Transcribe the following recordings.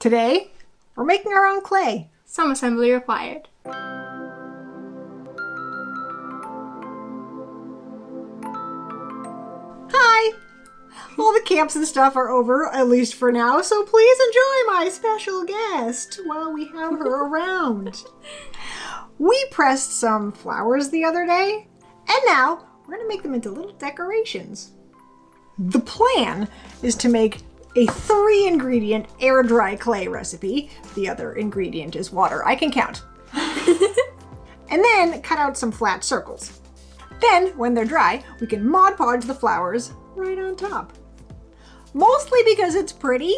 Today, we're making our own clay. Some assembly required. Hi! All the camps and stuff are over, at least for now, so please enjoy my special guest while we have her around. We pressed some flowers the other day, and now we're going to make them into little decorations. The plan is to make a 3-ingredient air-dry clay recipe. The other ingredient is water. I can count. And then cut out some flat circles. Then, when they're dry, we can Mod Podge the flowers right on top. Mostly because it's pretty,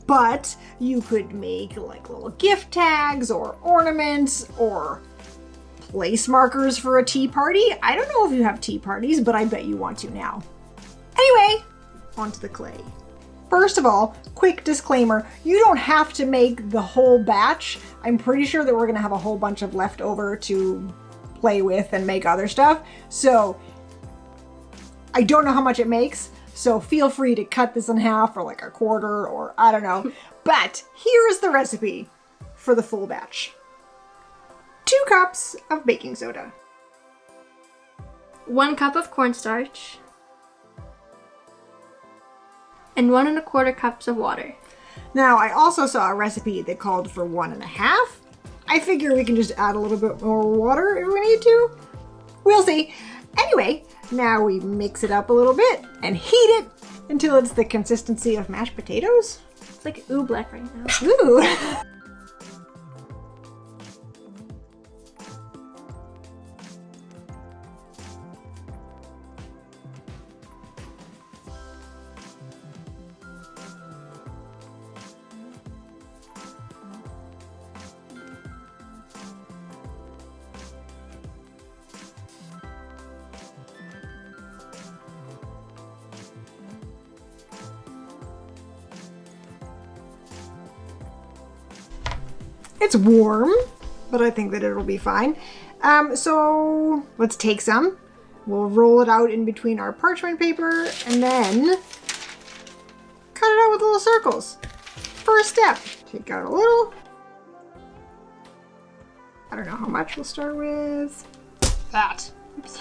but you could make like little gift tags or ornaments or place markers for a tea party. I don't know if you have tea parties, but I bet you want to now. Anyway, onto the clay. First of all, quick disclaimer, you don't have to make the whole batch. I'm pretty sure that we're gonna have a whole bunch of leftover to play with and make other stuff. So I don't know how much it makes, so feel free to cut this in half or like a quarter or I don't know. But here's the recipe for the full batch. 2 cups of baking soda. 1 cup of cornstarch. And 1 1/4 cups of water. Now, I also saw a recipe that called for 1 1/2. I figure we can just add a little bit more water if we need to. We'll see. Anyway, now we mix it up a little bit and heat it until it's the consistency of mashed potatoes. It's like oobleck right now. Ooh. It's warm, but I think that it'll be fine. So let's take some. We'll roll it out in between our parchment paper and then cut it out with little circles. First step, take out a little. I don't know how much. We'll start with that. Oops.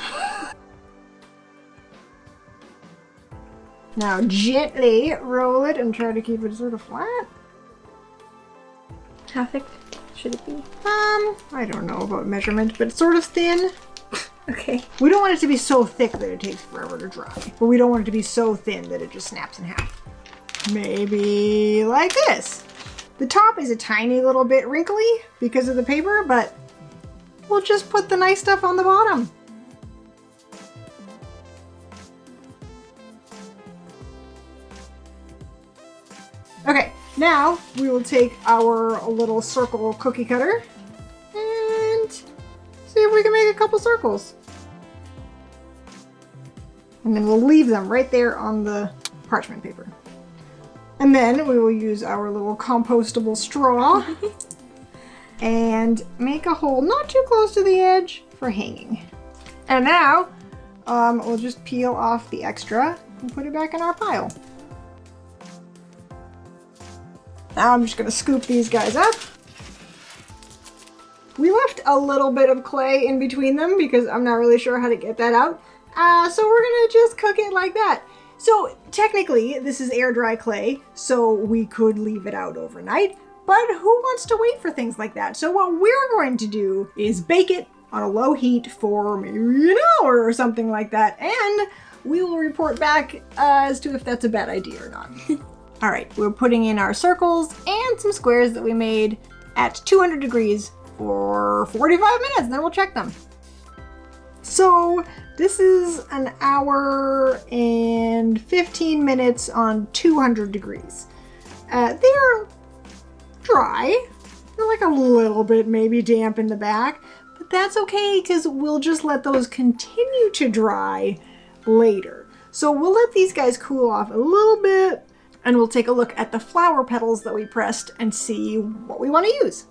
Now gently roll it and try to keep it sort of flat. How thick should it be? I don't know about measurement, but it's sort of thin. Okay. We don't want it to be so thick that it takes forever to dry, but we don't want it to be so thin that it just snaps in half. Maybe like this. The top is a tiny little bit wrinkly because of the paper, but we'll just put the nice stuff on the bottom. Okay, now we will take our little circle cookie cutter and see if we can make a couple circles. And then we'll leave them right there on the parchment paper. And then we will use our little compostable straw and make a hole not too close to the edge for hanging. And now we'll just peel off the extra and put it back in our pile. Now I'm just going to scoop these guys up. We left a little bit of clay in between them because I'm not really sure how to get that out. So we're going to just cook it like that. So technically this is air dry clay, so we could leave it out overnight, but who wants to wait for things like that? So what we're going to do is bake it on a low heat for maybe an hour or something like that, and we will report back as to if that's a bad idea or not. All right, we're putting in our circles and some squares that we made at 200 degrees for 45 minutes, and then we'll check them. So this is an hour and 15 minutes on 200 degrees. They're dry. They're like a little bit maybe damp in the back, but that's okay because we'll just let those continue to dry later. So we'll let these guys cool off a little bit, and we'll take a look at the flower petals that we pressed and see what we want to use.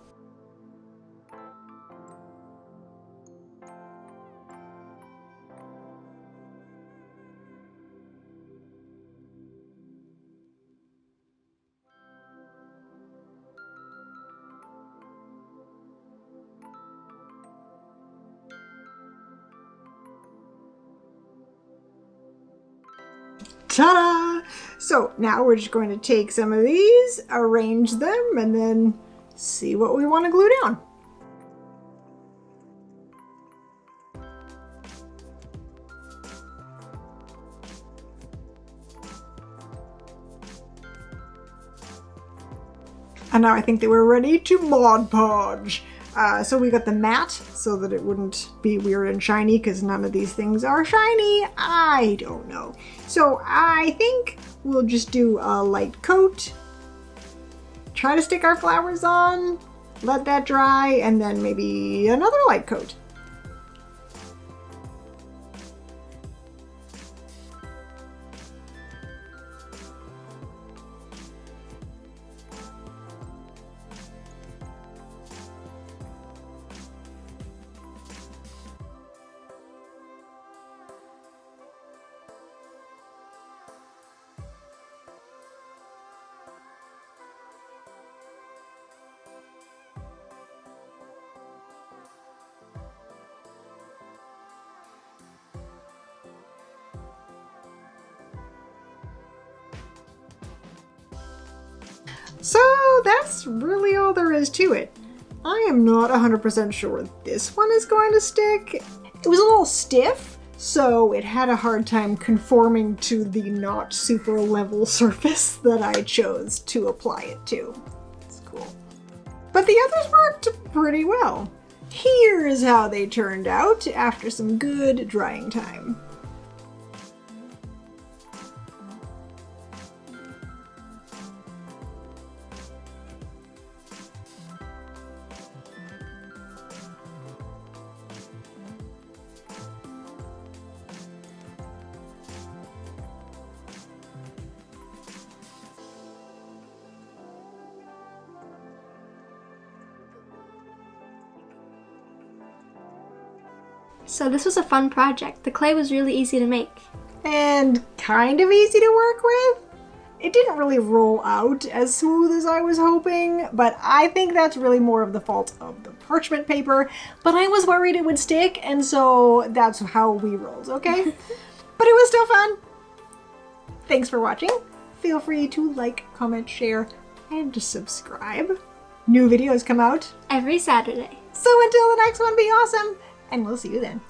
Ta-da! So now we're just going to take some of these, arrange them, and then see what we want to glue down. And now I think they were ready to Mod Podge. So we got the matte so that it wouldn't be weird and shiny because none of these things are shiny. I don't know. So I think we'll just do a light coat. Try to stick our flowers on, let that dry, and then maybe another light coat. So that's really all there is to it. I am not 100% sure this one is going to stick. It was a little stiff, so it had a hard time conforming to the not super level surface that I chose to apply it to. It's cool. But the others worked pretty well. Here's how they turned out after some good drying time. So this was a fun project. The clay was really easy to make. And kind of easy to work with. It didn't really roll out as smooth as I was hoping, but I think that's really more of the fault of the parchment paper. But I was worried it would stick, and so that's how we rolled, okay? But it was still fun. Thanks for watching. Feel free to like, comment, share, and subscribe. New videos come out Every Saturday. So until the next one, be awesome, and we'll see you then.